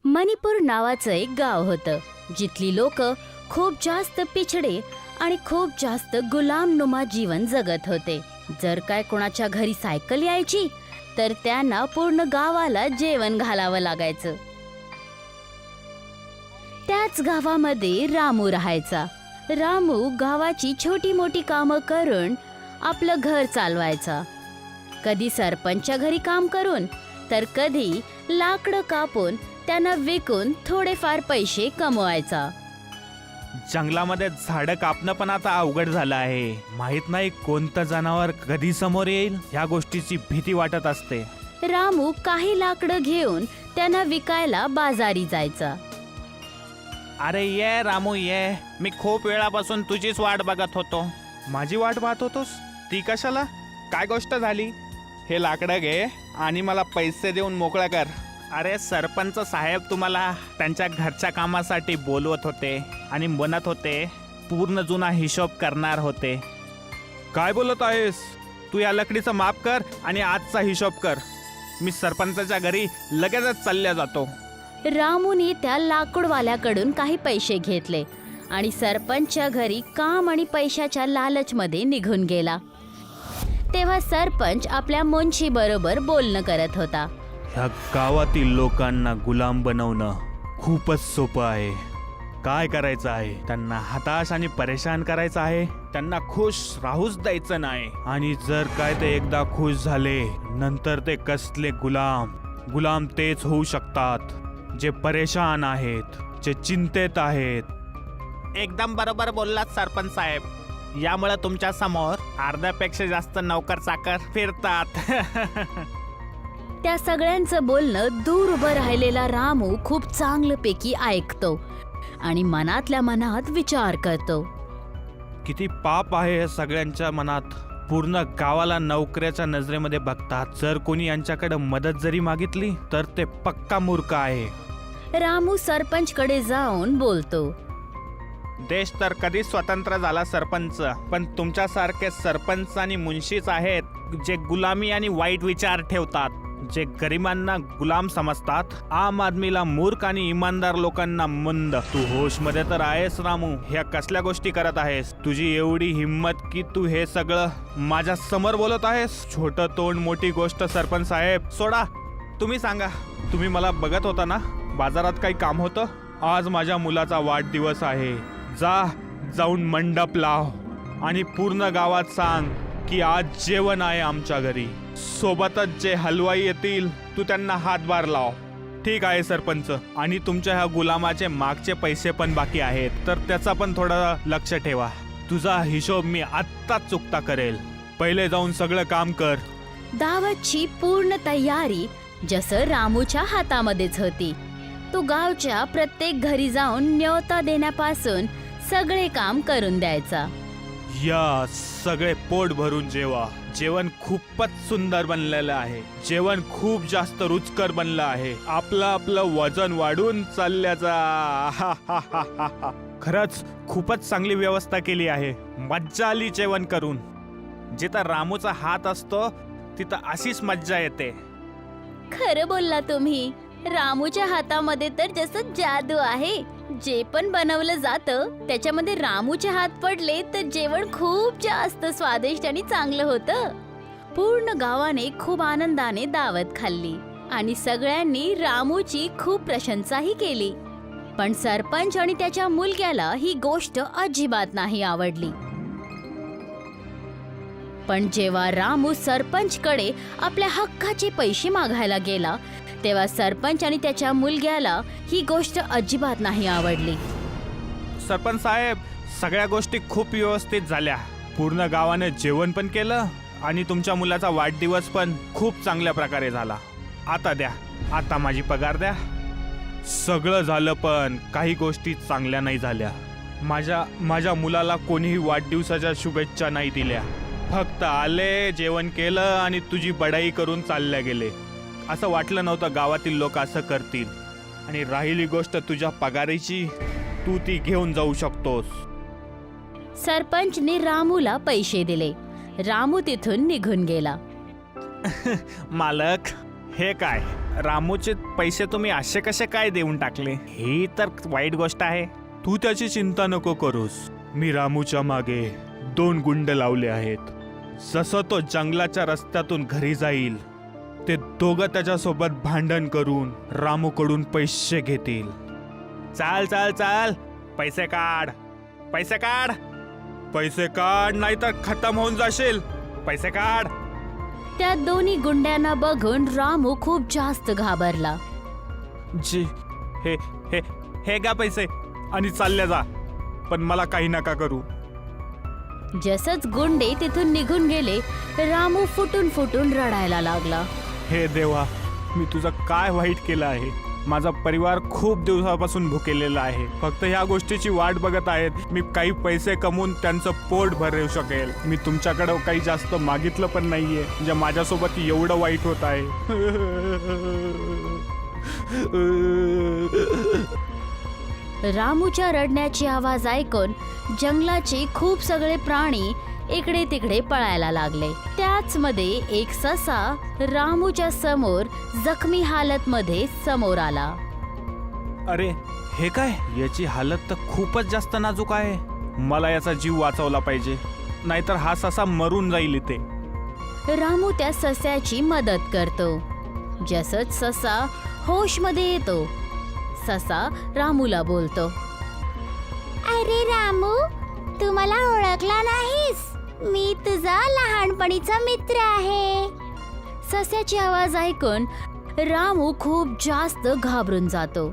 मणिपूर नावाचं एक गाव होतं, जिथली लोक खूप जास्त पिछडे आणि खूप जास्त गुलामनुमा जीवन जगत होते. जर काय कोणाच्या घरी सायकल यायची तर त्यांना पूर्ण गावाला जेवण घालावं लागायचं. त्याच गावामध्ये रामू राहायचा. रामू गावाची छोटी मोठी कामं करून आपलं घर चालवायचा. कधी सरपंचच्या घरी काम करून तर कधी लाकडं कापून त्यांना विकून थोडेफार पैसे कमवायचा. जंगलामध्ये झाडं कापणं पण आता अवघड झालं आहे. माहित नाही कोणतं जनावर कधी समोर येईल, ह्या गोष्टीची भीती वाटत असते. रामू काही लाकडं घेऊन त्यांना विकायला बाजारी जायचा. अरे ये रामू ये, मी खूप वेळापासून तुझीच वाट बघत होतो. माझी वाट पाहत होतोस? ती कशाला? काय गोष्ट झाली? हे लाकडं घे आणि मला पैसे देऊन मोकळा कर. अरे सरपंच साहेब तुम्हाला त्यांच्या घरच्या कामासाठी बोलवत होते आणि म्हणत होते पूर्ण जुना हिशोब करणार होते. काय बोलत आहेस तू? या लकडीचं माप कर आणि आजचा हिशोब कर. मी सरपंचाच्या घरी लगेचच चालल्या जातो. रामूने त्या लाकूडवाल्याकडून काही पैसे घेतले आणि सरपंचच्या घरी काम आणि पैशाच्या लालचमध्ये निघून गेला. तेव्हा सरपंच आपल्या मुंशी बरोबर बोलणं करत होता. ह्या गावातील लोकांना गुलाम बनवणं खूपच सोपं आहे. काय करायचं आहे? त्यांना हताश आणि परेशान करायचं आहे. त्यांना खुश राहूच द्यायचं नाही. आणि जर काय ते एकदा खुश झाले नंतर ते कसले गुलाम तेच होऊ शकतात जे परेशान आहेत, जे चिंतेत आहेत. एकदम बरोबर बोललात सरपंच साहेब. यामुळे तुमच्या समोर अर्ध्यापेक्षा जास्त नौकर चाकर फिरतात. त्या सगळ्यांचं बोलणं दूर उभं राहिलेला रामू खूप चांगल्यापैकी ऐकतो आणि मनातल्या मनात विचार करतो. किती पाप आहे हे सगळ्यांच्या मनात. पूर्ण गावाला नोकऱ्याच्या नजरेमध्ये बघतात. जर कोणी यांच्याकडे मदत जरी मागितली तर ते पक्का मूर्ख आहे. रामू सरपंचकडे जाऊन बोलतो. देश तर कधी स्वतंत्र झाला सरपंच, पण तुमच्यासारखे सरपंच आणि मुन्शीच आहेत जे गुलामी आणि वाईट विचार ठेवतात, जे गरिबांना गुलाम समजतात, आम आदमीला मूर्ख आणि इमानदार लोकांना मंद. तू होश मध्ये तर आहेस रामू? ह्या कसल्या गोष्टी करत आहेस? तुझी एवढी हिम्मत की तू हे सगळं माझ्या समोर बोलत आहेस? छोटं तोंड मोठी गोष्ट. सरपंच साहेब सोडा, तुम्ही सांगा. तुम्ही मला बघत होता ना? बाजारात काही काम होतं? आज माझ्या मुलाचा वाढदिवस आहे. जाऊन मंडप लाव आणि पूर्ण गावात सांग की आज जेवण आहे आमच्या घरी. सोबतच जे हलवाई येतील तू त्यांना हातभार लाव. ठीक आहे सरपंच. आणि तुमच्या ह्या गुलामाचे मागचे पैसे पण बाकी आहेत, तर त्याचा पण थोडा लक्ष ठेवा. तुझा हिशोब मी आत्ताच चुकता करेल. पहिले जाऊन सगळं काम कर. दावतची पूर्ण तयारी जसं रामूच्या हातामध्येच होती. तो गावच्या प्रत्येक घरी जाऊन न्योता देण्यापासून सगळे काम करून द्यायचा. या सगळे पोट भरून जेवा. जेवण खूपच सुंदर बनलेलं आहे. जेवण खूप जास्त रुचकर बनलं आहे. आपलं वजन वाढून चालल्याचा. खरंच खूपच चांगली व्यवस्था केली आहे. मज्जा आली जेवण करून. जिथं रामूचा हात असतो तिथं अशीच मज्जा येते. खरं बोलला तुम्ही. रामूच्या हातामध्ये तर जसं जादू आहे. जे पण बनवलं जातं त्याच्यामध्ये रामूचे हात पडले तर जेवण खूप जास्त स्वादिष्ट आणि चांगलं होतं. पूर्ण गावाने खूप आनंदाने दावत खाल्ली आणि सगळ्यांनी रामूची खूप प्रशंसाही केली. पण सरपंच आणि त्याच्या मुलग्याला ही गोष्ट अजिबात नाही आवडली. पण जेव्हा रामू सरपंचकडे आपल्या हक्काचे पैसे मागायला गेला तेव्हा सरपंच आणि त्याच्या मुलग्याला ही गोष्ट अजिबात नाही आवडली. सरपंच साहेब, सगळ्या गोष्टी खूप व्यवस्थित झाल्या. पूर्ण गावाने जेवण पण केलं आणि तुमच्या मुलाचा वाढदिवस पण खूप चांगल्या प्रकारे झाला. आता द्या, आता माझी पगार द्या. सगळं झालं पण काही गोष्टी चांगल्या नाही झाल्या. माझ्या मुलाला कोणीही वाढदिवसाच्या शुभेच्छा नाही दिल्या. फक्त आले, जेवण केलं आणि तुझी बढाई करून चालल्या गेले. असं वाटलं नव्हतं गावातील लोक असं करतील. आणि राहिली गोष्ट तुझ्या पगारीची, तू ती घेऊन जाऊ शकतोस. सरपंचने रामूला पैसे दिले. रामू तिथून निघून गेला. मालक, हे काय? रामूचे पैसे तुम्ही असे कसे काय देऊन टाकले? ही तर वाईट गोष्ट आहे. तू त्याची चिंता नको करूस. मी रामूच्या मागे 2 गुंड लावले आहेत. जसं तो जंगलाच्या रस्त्यातून घरी जाईल ते दोघं त्याच्यासोबत भांडण करून रामूकडून पैसे घेतील. चाल चाल चाल, पैसे काढ, पैसे काढ, पैसे काढ नाहीतर खतम होऊन जाशील. पैसे काढ. त्या दोन्ही गुंड्यांना बघून रामू खूप जास्त घाबरला. जी हे हे हे घ्या पैसे आणि चालले जा, पण मला काही नका करू. जसंच गुंडे तिथून निघून गेले, रामू फुटून फुटून रडायला लागला. हे देवा, मी तुझं काय वाईट केलं आहे? माझा परिवार खूप दिवसापासून भुकेलेला आहे. फक्त ह्या गोष्टीची वाट बघत आहेत. मी काही पैसे कमवून त्यांचं पोट भरू शकेल. मी तुमच्याकडे काही जास्त मागितलं पण नाहीये, जे माझ्यासोबत एवढं वाईट होत आहे. रामूच्या रडण्याची आवाज ऐकून जंगलाचे खूप सगळे प्राणी इकडे तिकडे पळायला लागले. त्याच मध्ये एक ससा रामूच्या समोर जखमी हालत मध्ये समोर आला. अरे हे काय? याची हालत तर खूपच जास्त नाजूक आहे. मला याचा जीव वाचवला पाहिजे, नाहीतर हा ससा मरून जाईल इथे. रामू त्या सस्याची मदत करतो. जसंच ससा होश मध्ये येतो, ससा रामूला बोलतो, अरे रामू, तू मला ओळखला नाहीस? मी तुझा लहानपणीचा मित्र आहे. सस्याची आवाज ऐकून रामू खूप जास्त घाबरून जातो.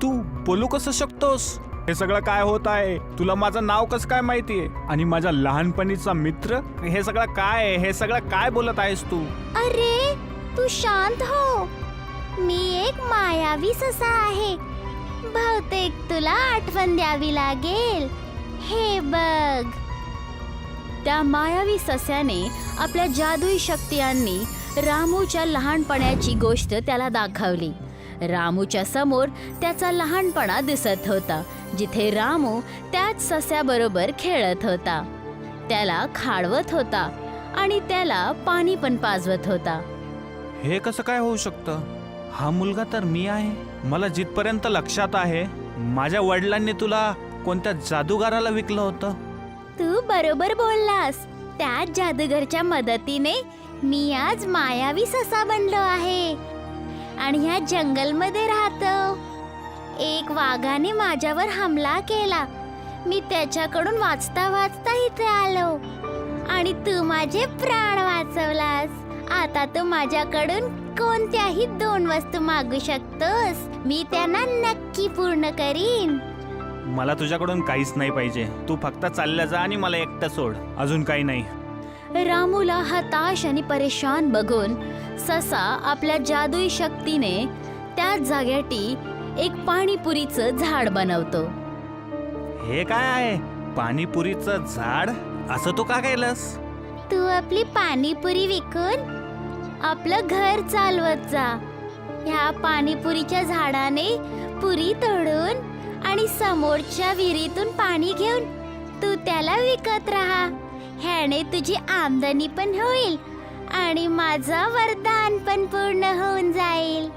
तू बोलू कसं शकतोस? हे सगळं काय होत आहे? तुला माझं नाव कसं काय माहितीये? आणि माझा लहानपणीचा मित्र? हे सगळं काय आहे? हे सगळं काय बोलत आहेस तू? अरे तू शांत हो. मी एक मायावी ससा आहे. बहुतेक तुला आठवण द्यावी लागेल. हे बघ. त्या मायावी सस्याने आपल्या जादुई शक्तीयांनी रामूच्या लहानपणाची गोष्ट त्याला दाखवली. रामूच्या समोर त्याचा लहानपणा दिसत होता, जिथे रामू त्याच सस्याबरोबर खेळत होता, त्याला खाडवत होता आणि त्याला पाणी पण पाजवत होता. हे कसं काय होऊ शकतं? हा मुलगा तर मी आहे. मला जिथपर्यंत लक्षात आहे, माझ्या वडिलांनी तुला कोणत्या जादूगाराला विकलं होतं. तू बरोबर बोललास. त्या जादूगरच्या मदतीने मी आज मायावी ससा बनलो आहे आणि ह्या जंगलमध्ये राहतो. एक वाघाने माझ्यावर हमला केला. मी त्याच्याकडून वाचता वाचता इथे आलो आणि तू माझे प्राण वाचवलास. आता तू माझ्याकडून कोणत्याही 2 वस्तू मागू शकतोस. मी त्यांना नक्की पूर्ण करीन. मला तुझ्याकडून काहीच नाही पाहिजे. तू फक्त चालल्या जा आणि मला एकटं सोड. अजून काही नाही. रामूला हताश आणि परेशान बघून ससा आपल्या जादुई शक्तीने त्या जागेटी एक पाणीपुरीचं झाड बनवतो. हे काय आहे? पाणीपुरीचं झाड? असं तू का केलंस? तू आपली पाणीपुरी विकून आपलं घर चालवत जा. ह्या पाणीपुरीच्या झाडाने पुरी तोडून आणि समोरच्या विहिरीतून पाणी घेऊन तू त्याला विकत राहा. ह्याने तुझी आमदनी पण होईल आणि माझं वरदान पण पूर्ण होऊन जाईल.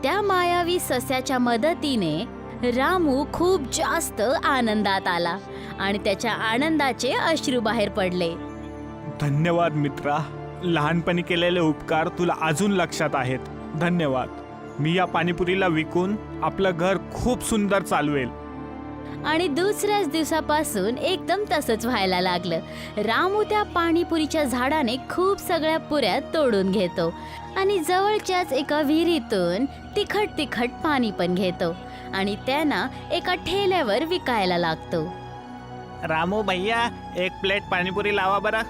त्या मायावी सस्याच्या मदतीने रामू खूप जास्त आनंदात आला आणि त्याच्या आनंदाचे अश्रू बाहेर पडले. धन्यवाद मित्रा. लहानपणी केलेले उपकार तुला अजून लक्षात आहेत. धन्यवाद. मी या पाणीपुरीला विकून आपलं घर खूप सुंदर चालवेल. आणि दुसऱ्याच दिवसापासून एकदम तसंच व्हायला लागलं. रामू त्या पाणीपुरीच्या झाडाने खूप सगळ्या पुऱ्या तोडून घेतो आणि जवळच्याच एका विहिरीतून तिखट तिखट पाणी पण घेतो आणि त्यांना एका ठेल्यावर विकायला लागतो. रामू भैया, एक प्लेट पाणीपुरी लावा बरं.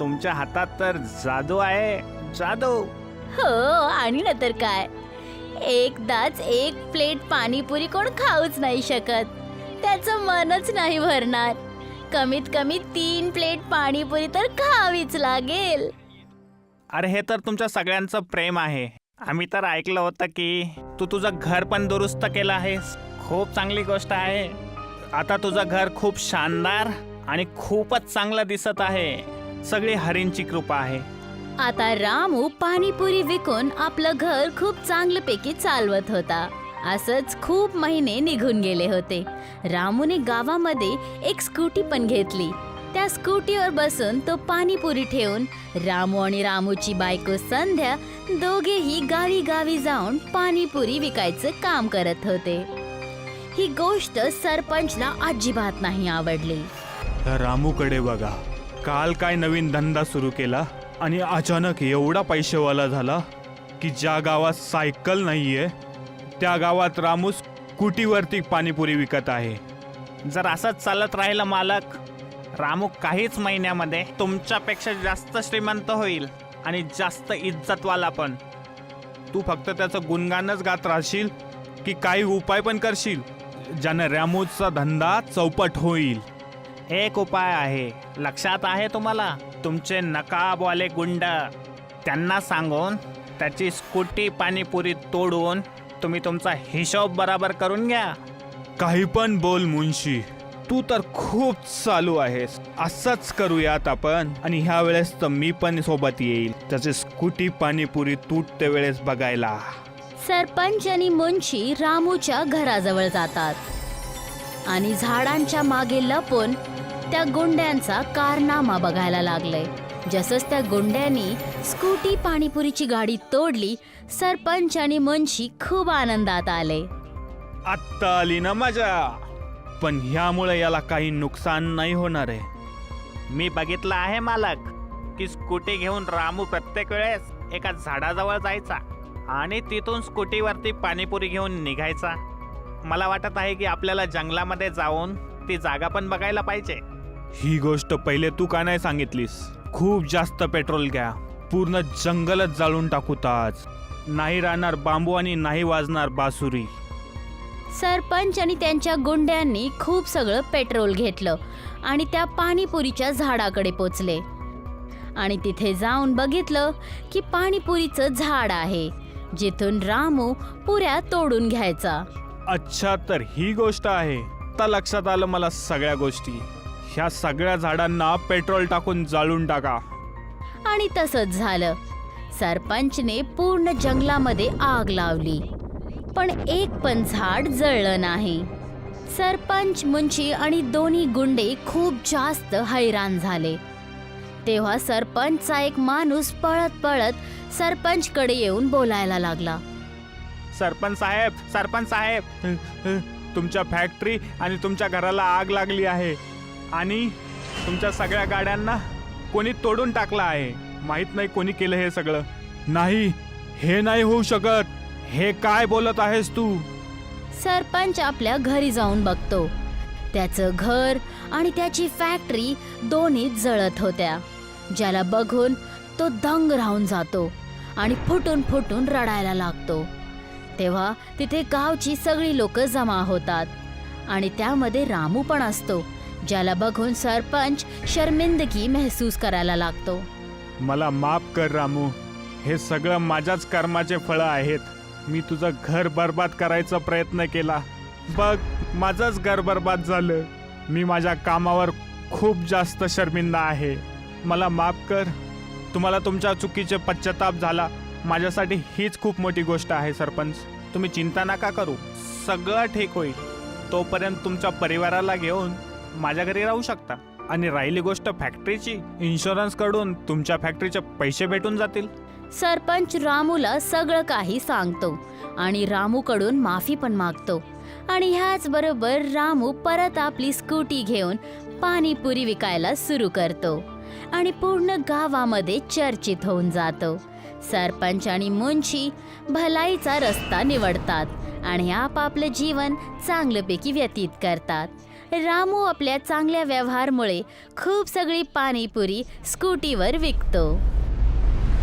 तुमच्या हातात तर जादू आहे. जादू. हो, आणि न तर काय. एकदाच एक प्लेट पाणीपुरी कोण खाऊच नाही शकत. त्याचं मनच नाही भरणार. कमीत कमी 3 प्लेट पाणीपुरी तर खावीच लागेल. अरे हे तर तुमच्या सगळ्यांचं प्रेम आहे. आम्ही तर ऐकलं होतं की तू तुझं घर पण दुरुस्त केलं आहेस. खूप चांगली गोष्ट आहे. आता तुझं घर खूप शानदार आणि खूपच चांगलं दिसत आहे. सगळी हरींची कृपा आहे. आता रामू पाणीपुरी विकून आपलं घर खूप चांगल्यापैकी चालवत होता. असंच खूप महिने निघून गेले होते. रामूने गावामध्ये एक स्कूटी पण घेतली. त्या स्कूटीवर बसून तो पाणीपुरी ठेवून रामू आणि रामूची बायको संध्या दोघेही गावी गावी जाऊन पाणीपुरी विकायचं काम करत होते. ही गोष्ट सरपंचला अजिबात नाही आवडली. त्या रामूकडे बघा, काल काय नवीन धंदा सुरू केला आणि अचानक एवढा पैसेवाला झाला की ज्या गावात सायकल नाहीये त्या गावात रामू स्कूटीवरती पाणीपुरी विकत आहे. जर असंच चालत राहिलं मालक, रामू काहीच महिन्यामध्ये तुमच्यापेक्षा जास्त श्रीमंत होईल आणि जास्त इज्जतवाला पण. तू फक्त त्याचं गुणगानच गात राहशील की काही उपाय पण करशील ज्याने रामूचा धंदा चौपट होईल? एक उपाय आहे, लक्षात आहे तुम्हाला? तुमचे नकाबवाले गुंड, त्यांना सांगून त्याची स्कूटी पाणीपुरी तोडून तुम्ही तुमचा हिशोब बराबर करून घ्या. काही पण बोल मुंशी, तू तर खूप चालू आहेस. असंच करूयात आपण, आणि ह्या वेळेस तर मी पण सोबत येईल त्याची स्कूटी पाणीपुरी तुटते वेळेस बघायला. सरपंच आणि मुंशी रामूच्या घराजवळ जातात आणि झाडांच्या मागे लपून त्या गुंड्यांचा कारनामा बघायला लागले. जसंच त्या गुंड्यांनी स्कूटी पाणीपुरीची गाडी तोडली, सरपंच आणि मुंशी खूप आनंदात आले. आत्ता आली ना मजा, पण ह्यामुळे याला काही नुकसान नाही होणार आहे. मी बघितलं आहे मालक की स्कूटी घेऊन रामू प्रत्येक वेळेस एका झाडाजवळ जायचा आणि तिथून स्कूटीवरती पाणीपुरी घेऊन निघायचा. मला वाटत आहे की आपल्याला जंगलामध्ये जाऊन ती जागा पण बघायला पाहिजे. ही गोष्ट पहिले तू का नाही सांगितलीस? खूप जास्त पेट्रोल घ्या, पूर्ण जंगलच जाळून टाकूत आज. नाही राहणार बांबू आणि नाही वाजणार बासुरी. सरपंच आणि त्यांच्या गुंड्यांनी खूप सगळं पेट्रोल घेतलं आणि त्या पाणीपुरीच्या झाडाकडे पोचले आणि तिथे जाऊन बघितलं की पाणीपुरीचं झाड आहे जिथून रामू पुऱ्या तोडून घ्यायचा. अच्छा, तर ही गोष्ट आहे. आता लक्षात आलं मला सगळ्या गोष्टी. ह्या सगळ्या झाडांना पेट्रोल टाकून जाळून टाका. आणि तसंच झालं. सरपंचने पूर्ण जंगलामध्ये आग लावली, पण एक पण झाड जळलं नाही. सरपंच, मुंशी आणि दोन्ही गुंडे खूप जास्त हैराण झाले. तेव्हा सरपंचचा एक माणूस पळत पळत सरपंचकडे येऊन बोलायला लागला. सरपंच साहेब, तुमच्या फॅक्टरी आणि तुमच्या घराला आग लागली आहे आणि तुमच्या सगळ्या गाड्यांना कोणी तोडून टाकला आहे. माहित नाही कोणी केलं हे सगळं. नाही, हे नाही होऊ शकत. हे काय बोलत आहेस तू? सरपंच आपल्या घरी जाऊन बघतो. त्याचं घर आणि त्याची फॅक्टरी दोन्ही जळत होत्या, ज्याला बघून तो दंग राहून जातो आणि फुटून फुटून रडायला लागतो. तेव्हा तिथे गावची सगळी लोक जमा होतात आणि त्यामध्ये रामू पण असतो, ज्याला बघून सरपंच शर्मिंदगी महसूस करायला लागतो. मला माफ कर रामू, हे सगळं माझ्याच कर्माचे फळं आहेत. मी तुझं घर बर्बाद करायचा प्रयत्न केला. बघ, माझंच घर बर्बाद झालं. मी माझ्या कामावर खूप जास्त शर्मिंदा आहे. मला माफ कर. तुम्हाला तुमच्या चुकीचे पश्चाताप झाला. माझ्यासाठी हीच खूप मोठी गोष्ट आहे सरपंच. तुम्ही चिंता नका करू, सगळं ठीक होईल. तोपर्यंत तुमच्या परिवाराला घेऊन माझ्या घरी राहू शकता. आणि राहिली गोष्ट फॅक्टरीची, इन्शुरन्स कडून तुमच्या फॅक्टरीचे पैसे भेटून जातील. सरपंच रामूला सगळं काही सांगतो आणि रामूकडून माफी पण मागतो. आणि ह्याच बरोबर रामू परत आपली स्कूटी घेऊन पाणीपुरी विकायला सुरू करतो आणि पूर्ण गावामध्ये चर्चित होऊन जातो. सरपंच आणि मुंशी भलाईचा रस्ता निवडतात आणि आपापलं जीवन चांगल्यापैकी व्यतीत करतात. रामू आपल्या चांगल्या व्यवहारामुळे खूप सगळी पाणीपुरी स्कूटीवर विकतो.